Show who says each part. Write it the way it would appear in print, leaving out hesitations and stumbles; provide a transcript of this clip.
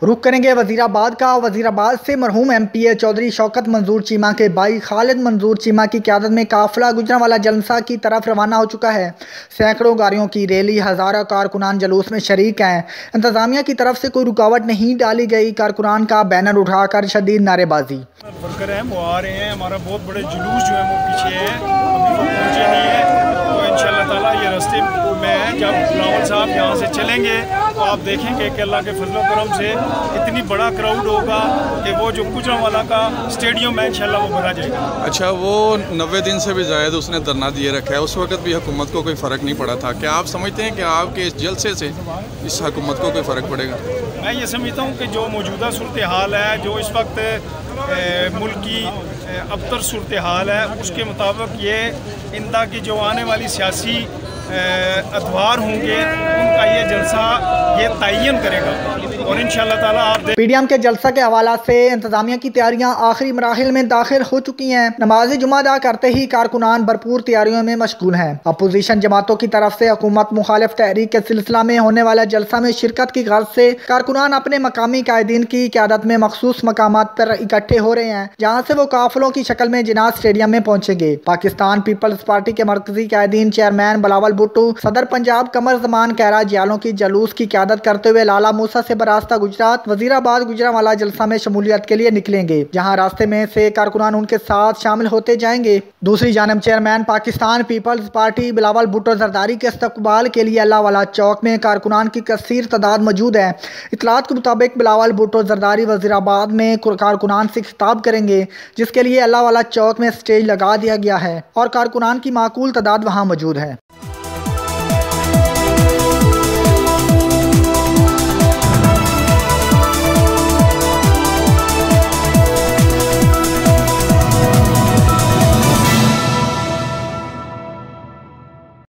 Speaker 1: रुख करेंगे वजीराबाद का। वजीराबाद से मरहूम एमपीए चौधरी शौकत मंजूर चीमा के भाई खालिद मंजूर चीमा की क़यादत में काफिला गुजरांवाला जलसा की तरफ रवाना हो चुका है। सैकड़ों गाड़ियों की रैली, हज़ारों कारकुनान जलूस में शरीक हैं। इंतजामिया की तरफ से कोई रुकावट नहीं डाली गई। कारकुनान का बैनर उठाकर शदीद नारेबाजी।
Speaker 2: वर्कर हैं वो आ रहे हैं, हमारा बहुत बड़े जुलूस जो है वो पीछे है, अभी वो पहुँचे नहीं है। तो इंशाअल्लाह ताला ये रास्ते में जब बिलावल साहब यहाँ से चलेंगे तो आप देखेंगे कि अल्लाह के फजल करम से इतनी बड़ा क्राउड होगा कि वो जो गुजरांवाला का स्टेडियम है इंशाअल्लाह वो भरा जाएगा।
Speaker 3: अच्छा, वो 90 दिन से भी ज़्यादा उसने धरना दिए रखा है, उस वक्त भी हुकूमत को कोई फ़र्क नहीं पड़ा था। क्या आप समझते हैं कि आपके इस जलसे से इस हुकूमत को कोई फ़र्क पड़ेगा?
Speaker 2: मैं ये समझता हूँ कि जो मौजूदा सूरत हाल है, जो इस वक्त मुल्क की अबतर सूरत हाल है, उसके मुताबिक ये इंदा की जो आने वाली सियासी अतवार होंगे उनका ये जलसा ये तयन करेगा और इंशाअल्लाह ताला आप
Speaker 1: पीडीएम के जलसा के हवाला से इंतजामिया की तैयारियां आखिरी मराहिल में दाखिल हो चुकी हैं। नमाज जुमा अदा करते ही कारकुनान भरपूर तैयारियों में मशगूल हैं। अपोजिशन जमातों की तरफ से हुकूमत मुखालिफ तहरीक के सिलसिला में होने वाला जलसा में शिरकत की गर्ज से कारकुनान अपने मकामी कायदीन की क़यादत में मखसूस मकामात पर इकट्ठे हो रहे हैं, जहाँ से वो काफिलों की शक्ल में जिनाज स्टेडियम में पहुंचेंगे। पाकिस्तान पीपल्स पार्टी के मरकजी कायदीन चेयरमैन बिलावल भुट्टो, सदर पंजाब कमर जमान कहरा जियालों की जलूस की क़यादत करते हुए लाला मूसा से बरास्ता गुजरात वजीराबाद गुजरांवाला जलसा में शमूलियत के लिए निकलेंगे, जहां रास्ते में से कारकुनान उनके साथ शामिल होते जाएंगे। दूसरी जानब चेयरमैन पाकिस्तान पीपल्स पार्टी बिलावल भुट्टो जरदारी के इस्तकबाल के लिए अल्लाहवाला चौक में कारकुनान की कसीर तादाद मौजूद है। इतलात के मुताबिक बिलावल भुट्टो जरदारी वजीराबाद में कारकुनान से खिताब करेंगे, जिसके लिए अल्लाहवाला चौक में स्टेज लगा दिया गया है और कारकुनान की माकूल तादाद वहां मौजूद है।